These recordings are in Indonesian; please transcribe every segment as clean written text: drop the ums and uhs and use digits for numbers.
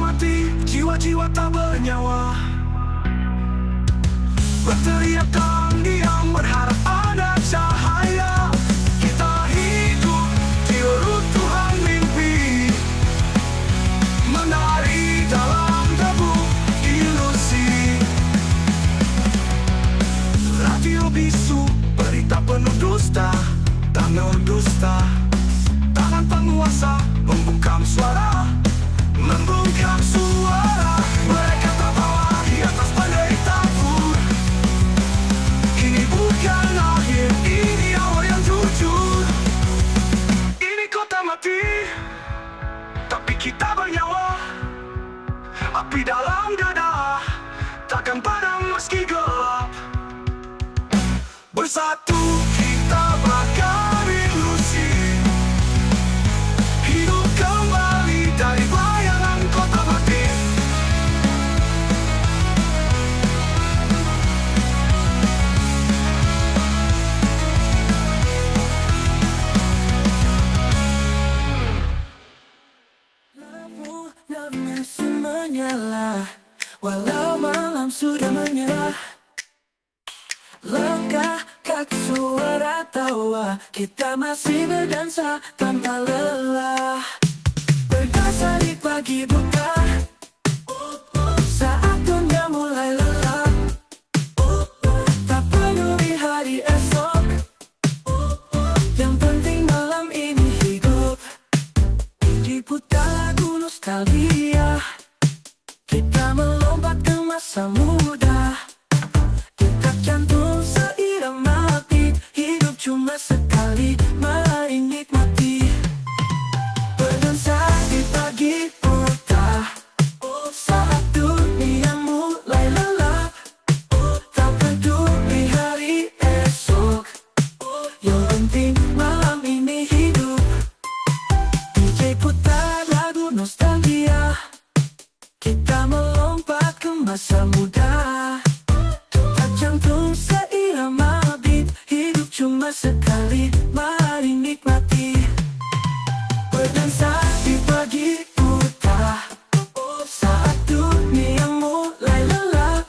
mati, jiwa-jiwa tak bernyawa berteriak dan diam berharap ada cahaya. Kita hidup di reruntuhan mimpi, menari dalam debu ilusi. Radio bisu, berita penuh dusta, tanah dusta. Tangan penguasa membungkam suara, membungkam suara. Mereka terbawa di atas badai takut. Ini bukan akhir, ini awal yang jujur. Ini kota mati, tapi kita bernyawa. Api dalam dada takkan padam meski gelap. Bersatu kita bakar ilusi, hidup kembali dari bayangan kota mati. Lampu masih menyala, walau malam sudah menyerah. Langkah kaki suara tawa, kita masih berdansa tanpa lelah. Berdasar di pagi buka, saat dunia mulai lelah. Tak peduli hari esok, yang penting malam ini hidup. Diputar lagu nostalgia, kita melompat ke masa muda. Detak jantung seirama beat, hidup cuma sekali, mari nikmati. Berdansa di pagi buta, saat dunia mulai lelah. Tak peduli hari esok, yang penting malam ini hidup. DJ putar lagu nostalgia, kita melompat ke masa muda. Detak jantung seirama beat, hidup cuma sekali, mari nikmati. Berdansa di pagi buta, saat dunia mulai lelah.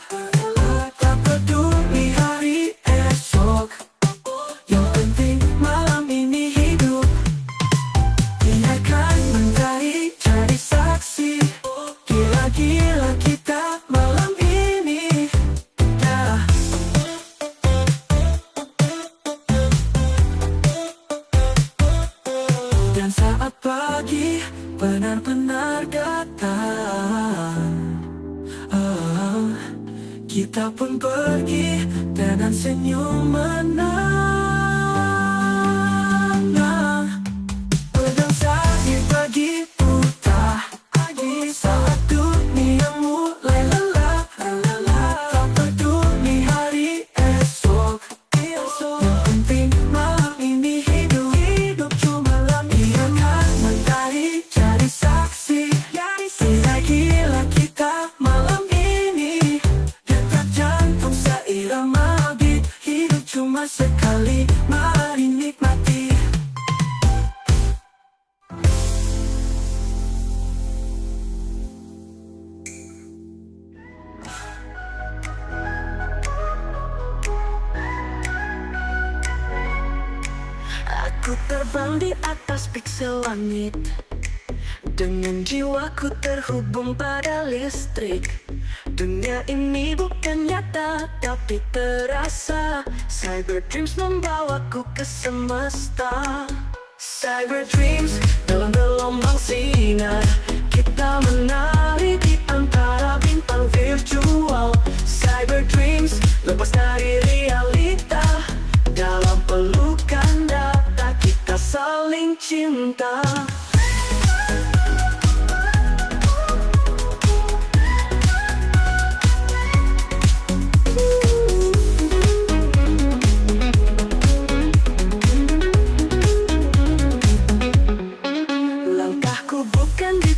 Tak peduli hari esok, yang penting malam ini hidup. Biarkan mentari jadi saksi, gila-gila kita malam ini. Ya. Dan saat pagi benar-benar datang, kita pun pergi dengan senyum menang. Berdansa di pagi buta, saat dunia mulai lelah. Tak peduli hari esok, yang penting malam ini hidup. Hidup cuma malam, biarkan mentari jadi saksi, gila-gila kita malam ini. Detak jantung seirama beat, hidup cuma sekali, mari nikmati. Aku terbang di atas piksel langit, dengan jiwaku terhubung pada listrik. Dunia ini bukan nyata tapi terasa, Cyber Dreams membawaku ke semesta. Cyber Dreams dalam gelombang sinar, kita menari di antara bintang virtual. Cyber Dreams lepas dari realita, dalam pelukan data kita saling cinta. Langkahku bukan di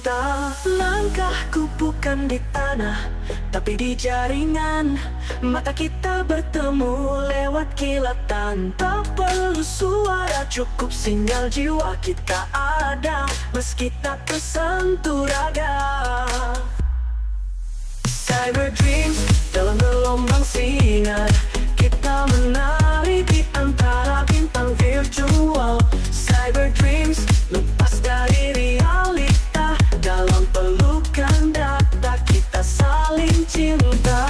cinta. Langkahku bukan di tanah, tapi di jaringan. Mata kita bertemu lewat kilatan. Tak perlu suara, cukup sinyal jiwa kita ada, meski tak tersentuh raga. Cyber dreams dalam gelombang sinar, kita menari di antara bintang virtual. Cyber dreams lepas dari realita, dalam pelukan data kita saling cinta.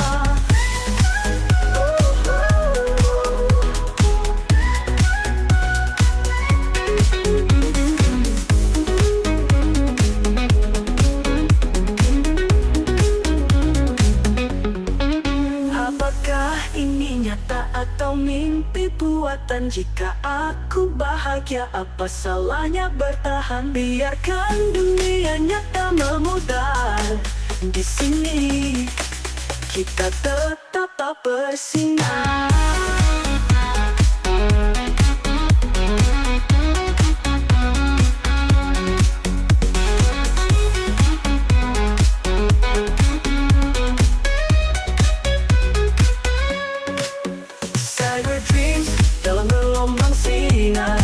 Apakah ini nyata atau mimpi buatan? Jika aku bahagia, apa salahnya bertahan? Biarkan dunia nyata memudar. Di sini kita tetap bersinar. Cyber dreams dalam gelombang sinar,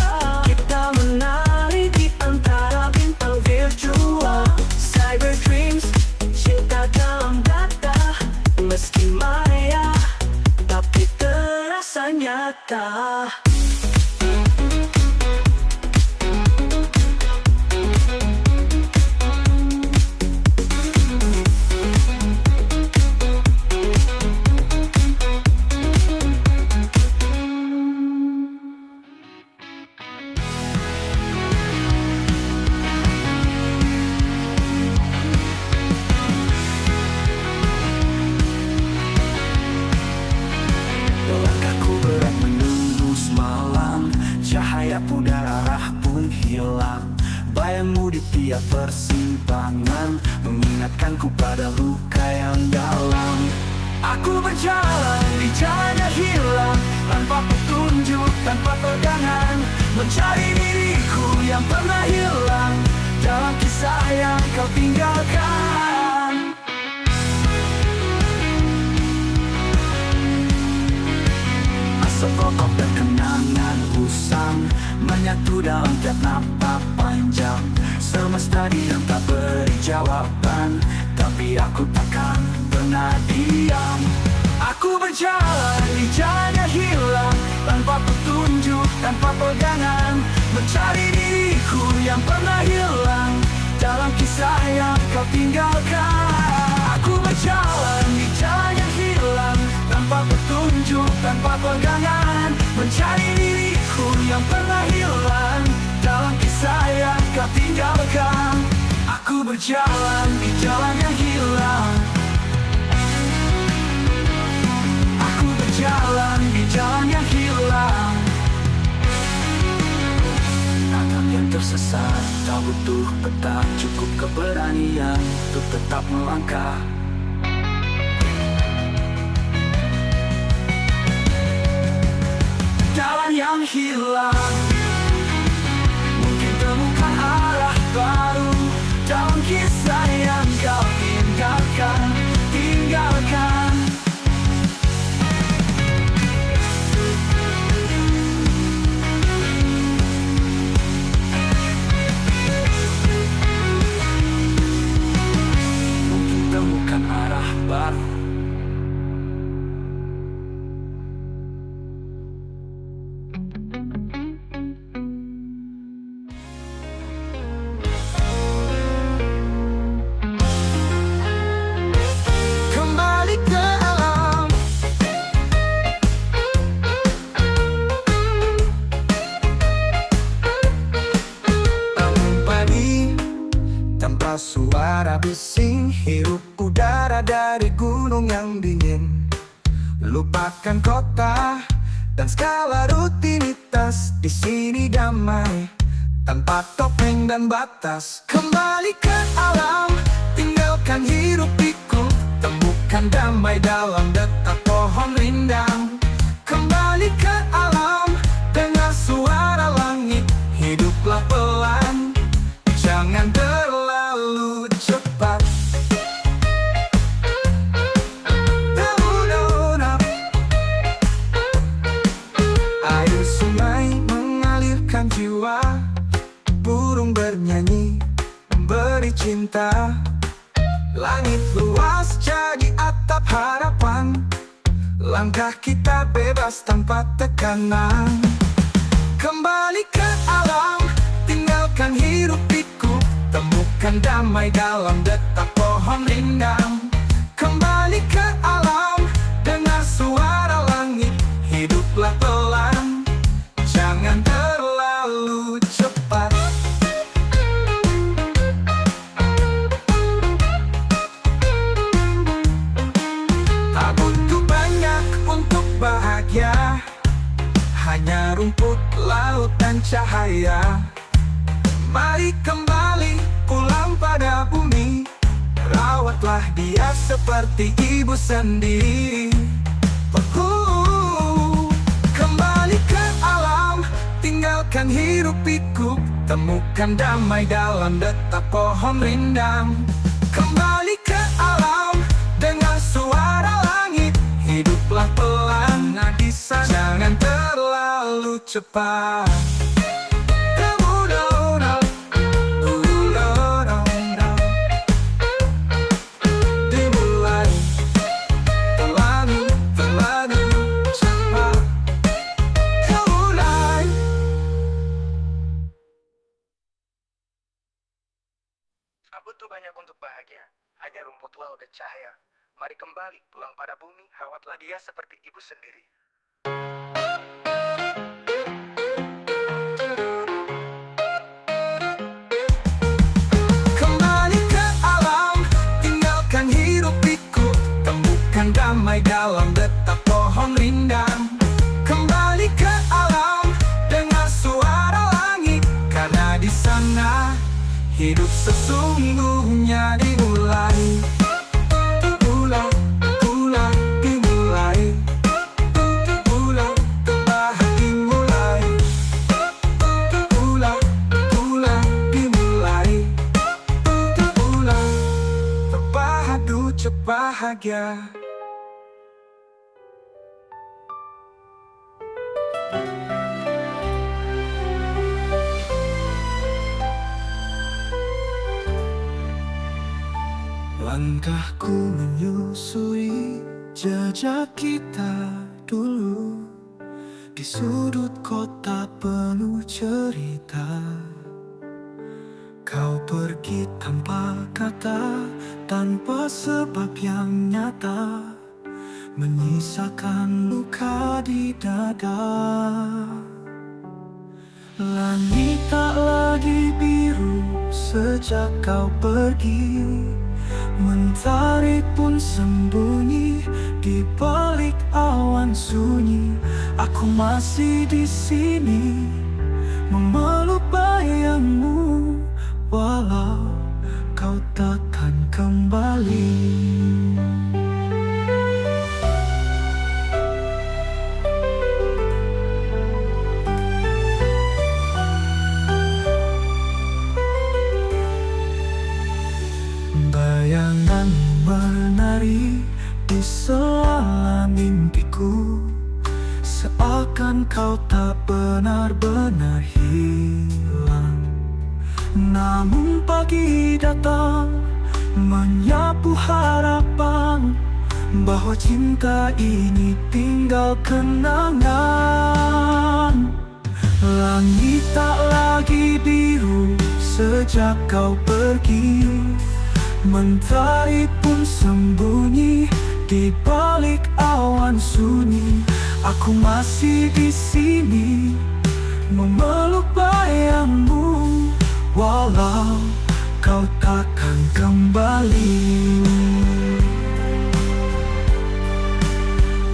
kita menari di antara bintang virtual. Cyber dreams, cinta dalam data, meski maya, tapi terasa nyata. Langkahku berat menembus malam, cahaya pudar arah pun hilang. Bayangmu di tiap persimpangan mengingatkanku pada luka yang dalam. Aku berjalan di jalan yang hilang, tanpa petunjuk, tanpa pegangan, mencari diriku yang pernah hilang dalam kisah yang kau tinggalkan. Asap rokok dan kenangan usang menyatu dalam tiap napas panjang. Semesta diam tak beri jawaban, tapi aku takkan pernah diam. Aku berjalan di jalan yang hilang, tanpa petunjuk, tanpa pegangan, mencari diriku yang pernah hilang dalam kisah yang kau tinggalkan. Aku berjalan di jalan yang hilang, tanpa petunjuk, tanpa pegangan, mencari diriku yang pernah hilang dalam kisah yang kau tinggalkan. Aku berjalan di jalan yang hilang, aku berjalan di jalan yang hilang. Tangan yang tersesat tak butuh peta, cukup keberanian untuk tetap melangkah. Jalan yang hilang, mungkin temukan arah baru dalam kisah yang kau tinggalkan. Mungkin temukan arah baru. Suara bising, hirup udara dari gunung yang dingin. Lupakan kota dan skala rutinitas. Di sini damai, tanpa topeng dan batas. Kembali ke alam, tinggalkan hiruk pikuk. Temukan damai dalam detak pohon rindang. Kembali ke alam, dengar suara langit. Hiduplah pelan, jangan terlalu cepat. Air sungai mengalirkan jiwa, burung bernyanyi beri cinta. Langit luas jadi atap harapan, langkah kita bebas tanpa tekanan. Kembali ke alam, tinggalkan hiruk pikuk, temukan damai dalam detak pohon rindang. Kembali ke alam, dengar suara langit, hiduplah pelan, jangan terlalu cepat. Tak butuh banyak untuk bahagia, hanya rumput, laut, dan cahaya. Mari kembali pulang pada bumi, rawatlah dia seperti ibu sendiri. Kembali ke alam, tinggalkan hiruk pikuk, temukan damai dalam detak pohon rindang. Kembali ke alam, dengar suara langit, hiduplah pelan, di sana jangan terlalu cepat. Dimulai terlalu cepat. Mulai. Tak butuh banyak untuk bahagia, hanya rumput, laut, dan cahaya. Mari kembali pulang pada bumi, rawatlah dia seperti ibu sendiri. Kembali ke alam, tinggalkan hiruk pikuk, temukan damai dalam detak pohon rindang. Kembali ke alam, dengar suara langit, karena di sana hidup sesungguhnya dimulai. Bahagia. Langkahku menyusuri jejak kita dulu di sudut kota penuh cerita. Kau pergi tanpa kata, tanpa sebab yang nyata, menyisakan luka di dada. Langit tak lagi biru sejak kau pergi, mentari pun sembunyi di balik awan sunyi. Aku masih di sini memeluk bayangmu, walau kau takkan kembali. Bayangan menari di sela mimpiku, seakan kau tak benar-benar hilang. Namun pagi datang menyapu harapan bahwa cinta ini tinggal kenangan. Langit tak lagi biru sejak kau pergi, mentari pun sembunyi di balik awan sunyi. Aku masih di sini memeluk bayangmu, walau kau takkan kembali.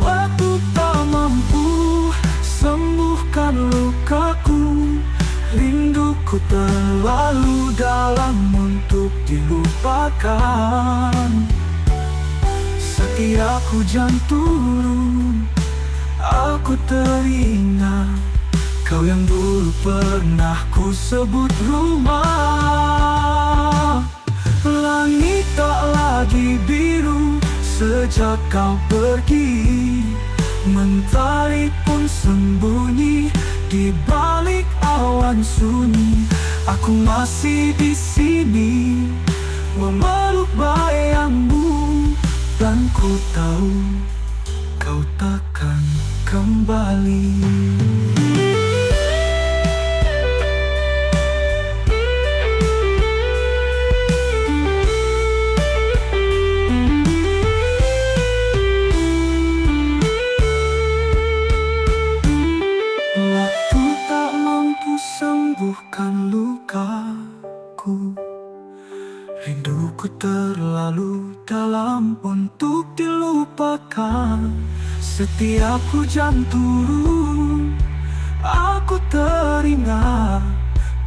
Waktu tak mampu sembuhkan lukaku, rinduku terlalu dalam untuk dilupakan. Setiap hujan turun, aku teringat kau yang dulu pernah ku sebut rumah. lagi biru sejak kau pergi. Mentari pun sembunyi di balik awan sunyi. Aku masih di sini memeluk bayangmu, dan ku tahu kau takkan kembali. Waktu tak mampu sembuhkan lukaku, rinduku terlalu dalam untuk dilupakan. Setiap hujan turun, aku teringat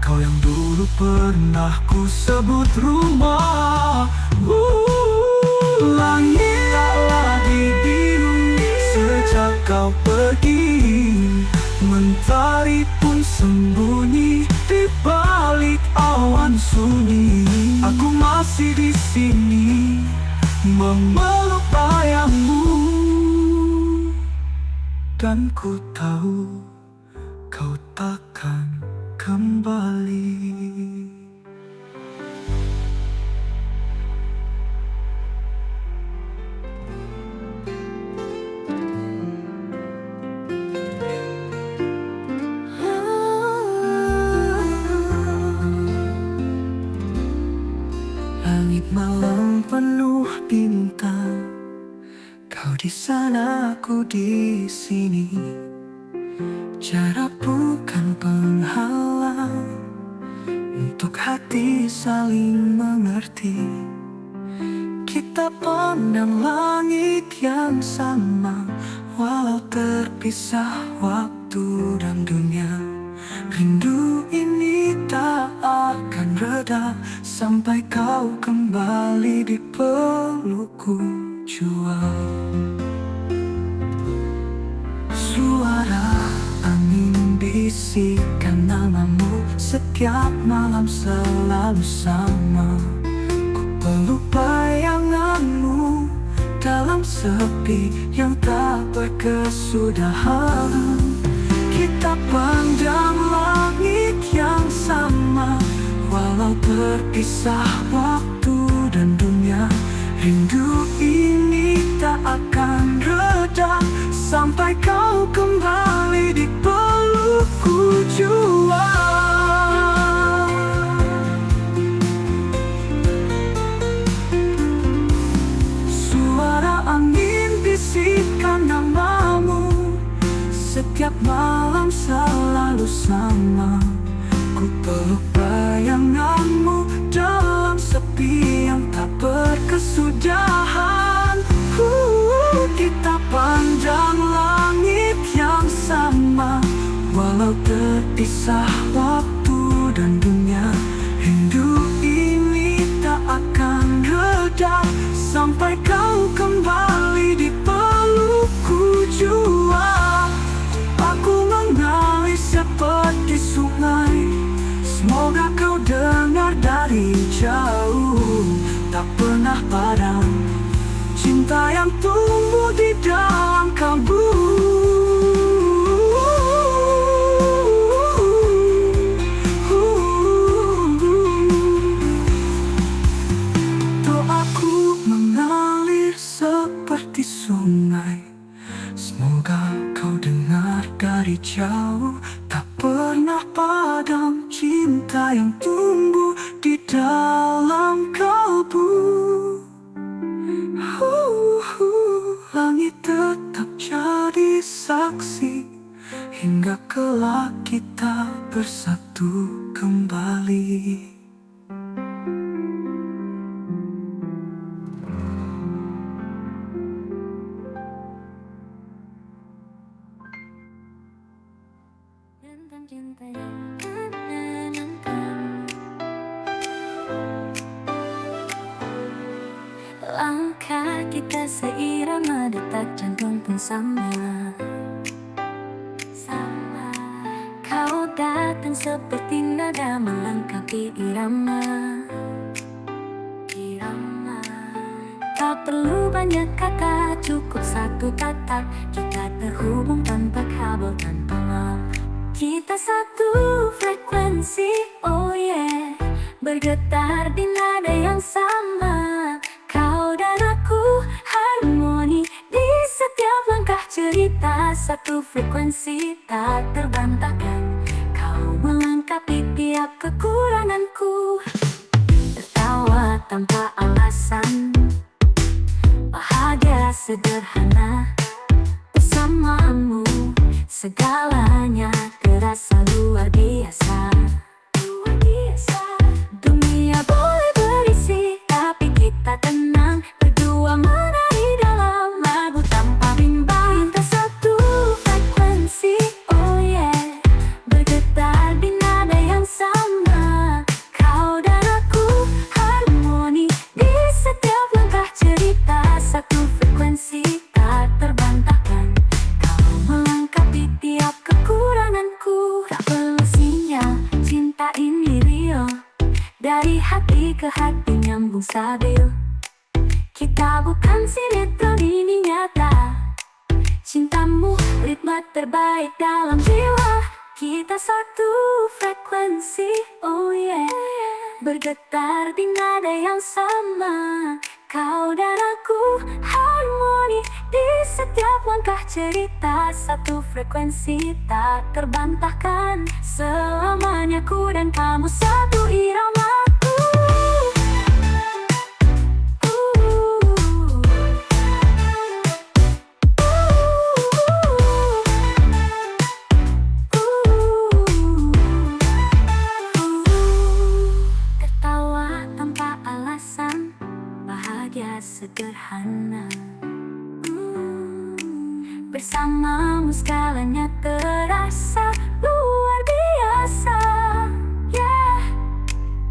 kau yang dulu pernah ku sebut rumah. Langit tak lagi biru sejak kau pergi. Mentari pun sembunyi di balik awan sunyi. Aku masih di sini memeluk bayangmu, dan ku tahu kau takkan kembali. Langit malam penuh bintang, kau di sana, aku di sini. Jarak bukan penghalang untuk hati saling mengerti. Kita pandang langit yang sama, walau terpisah waktu dan dunia. Rindu ini tak akan reda sampai kau kembali di pelukku jua. Suara angin bisikan namamu setiap malam selalu sama. Ku peluk bayanganmu dalam sepi yang tak berkesudahan. Kita pandang langit yang sama, walau terpisah waktu dan dunia. Rindu ini tak akan reda sampai kau kembali di pelukku jua. Suara angin bisikan namamu setiap malam selalu sama. Ku peluk bayanganmu dalam sepi yang tak berkesudahan. Kita pandang langit yang sama, walau terpisah waktu dan dunia. Rindu ini tak akan reda sampai kau kembali di pelukku jua. Aku mengalir seperti sungai, semoga kau dengar dari jauh. Tak pernah padam cinta yang tumbuh di dalam kalbu. Doaku mengalir seperti sungai, semoga kau dengar dari jauh. Tak pernah padam cinta yang tumbuh di dalam kalbu. Langit tetap jadi saksi hingga kelak kita bersatu kembali. Tentang cinta yang menenangkan, langkah kita seirama, detak jantung pun sama. Kau datang seperti nada melengkapi irama. Tak perlu banyak kata, cukup satu tatap. Kita terhubung tanpa kabel, tanpa love. Kita satu frekuensi, oh yeah. Bergetar di nada yang sama. Kau dan aku harmoni di setiap langkah cerita. Satu frekuensi tak terbantahkan. Kau melengkapi tiap kekuranganku. Tertawa tanpa alasan, bahagia sederhana. Bersamamu segalanya terasa luar biasa. Dunia boleh berisi, tapi kita tenang. Berdua menari dalam lagu tanpa bimbang. Kita satu frekuensi, oh yeah. Bergetar di nada yang sama. Kau dan aku harmoni di setiap langkah cerita. Satu frekuensi tak terbantahkan. Kau melengkapi tiap kekuranganku. Tak perlu sinyal, cinta ini real. Dari hati ke hati nyambung stabil. Kita bukan sinetron, ini nyata. Cintamu ritme terbaik dalam jiwa. Kita satu frekuensi, oh yeah. Bergetar di nada yang sama. Kau dan aku harmoni di setiap langkah cerita. Satu frekuensi tak terbantahkan. Selamanya ku dan kamu satu iramaku. Tertawa tanpa alasan, bahagia sederhana. Bersamamu segalanya terasa luar biasa. Yeah,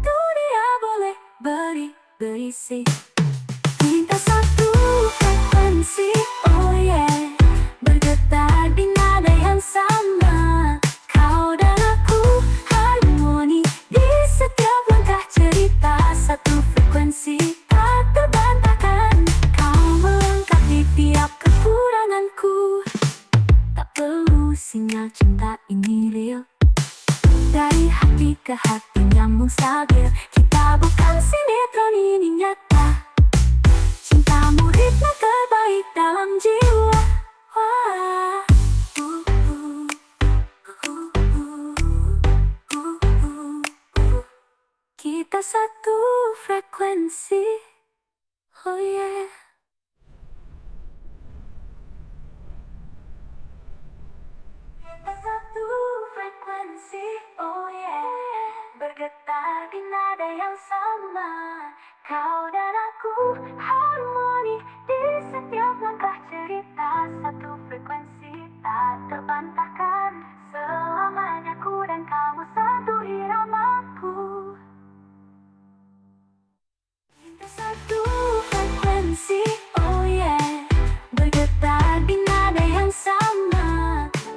dunia boleh berisi. Kita satu frekuensi, oh yeah. Bergetar di nada yang sama. Kau dan aku harmoni di setiap langkah cerita. Satu frekuensi tak terbantahkan. Kau melengkapi tiap kekuranganku. Tak perlu sinyal, cinta ini real. Dari hati ke hati nyambung stabil. Kita bukan sinetron, ini nyata. Cintamu ritme terbaik dalam jiwa. Wah. Kita satu frekuensi, oh yeah. Kita satu frekuensi, oh yeah. Bergetar di nada yang sama. Kau dan aku harmoni di setiap langkah cerita. Satu frekuensi tak terbantahkan. Selamanya ku dan kamu satu iramaku. Kita satu frekuensi, oh yeah. Bergetar di nada yang sama.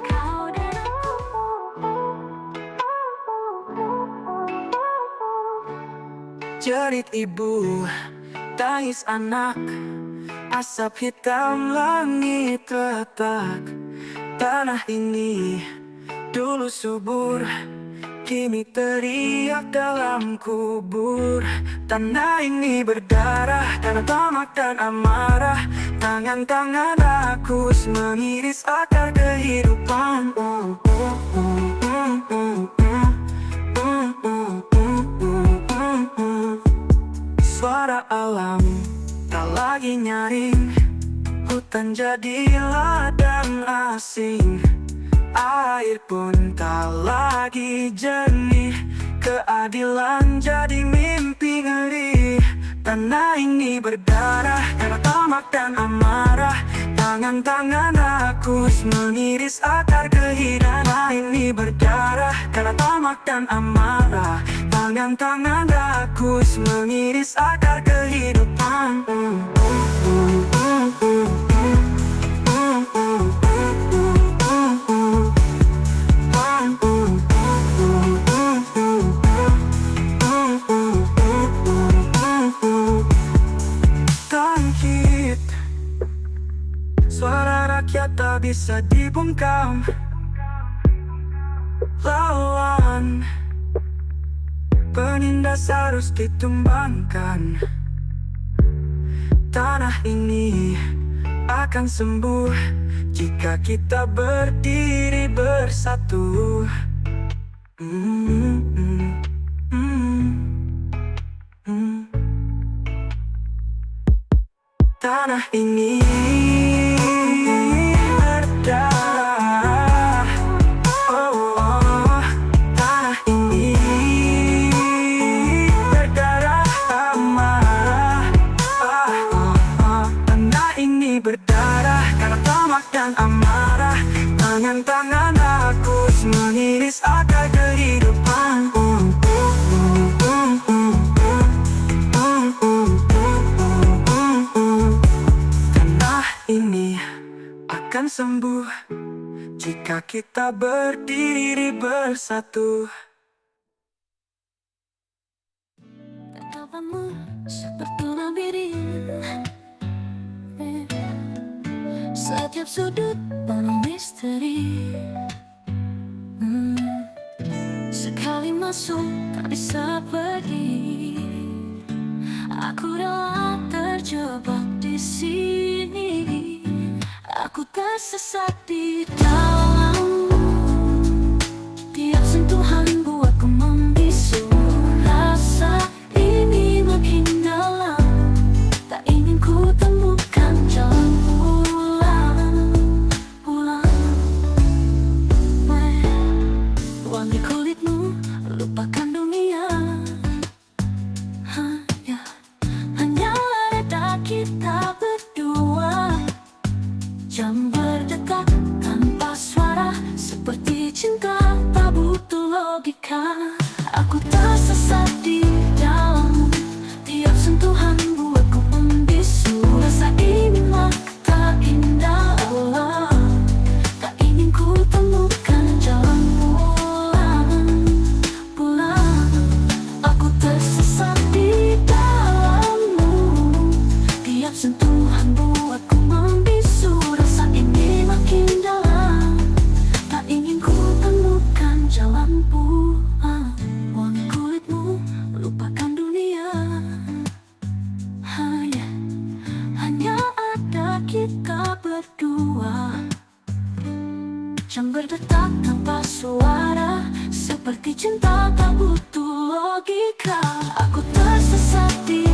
Kau dan aku. Jerit ibu, tangis anak, asap hitam langit retak. Tanah ini dulu subur, kini teriak dalam kubur. Tanah ini berdarah karena tamak dan amarah. Tangan-tangan rakus mengiris akar kehidupan. Suara alam tak lagi nyaring. Hutan jadi ladang asing. Air pun tak lagi jernih. Keadilan jadi mimpi ngeri. Tanah ini berdarah karena tamak dan amarah. Tangan-tangan rakus mengiris akar kehidupan. Tanah ini berdarah karena tamak dan amarah. Tangan-tangan rakus mengiris akar kehidupan. bahagia tak bisa dibungkam. Lawan penindas harus ditumbangkan. Tanah ini akan sembuh jika kita berdiri bersatu. Tanah ini berdarah. Tanah ini berdarah amarah. Tanah ini berdarah karena tamak dan amarah. Tangan-tangan aku mengiris akar kehidupan. Tanah ini akan sembuh jika kita berdiri bersatu. Tatapanmu seperti labirin, setiap sudut penuh misteri. Sekali masuk tak bisa pergi. Aku rela terjebak di sini. Aku tersesat di dalammu. Tiap sentuhan buatku membisu. Rasa ini makin dalam. Tak ingin ku temukan jalan pulang. Wangi kulitmu, lupakan dunia. Hanya reda kita berdua. Jam berdekat tanpa suara, seperti cinta tak butuh logika. Aku tersesat di dalam. Tiap sentuhan buatku membisu. Rasa ini tak indah Allah. Tak ingin ku temukan jalan pulang. Aku tersesat di dalammu. Tiap sentuhan buatku membisu. Rasa ini makin dalam. Tak ingin ku temukan jalan pulang. Wangi kulitmu, lupakan dunia. Hanya ada kita berdua. Jam berdetak tanpa suara, seperti cinta tak butuh logika. Aku tersesat di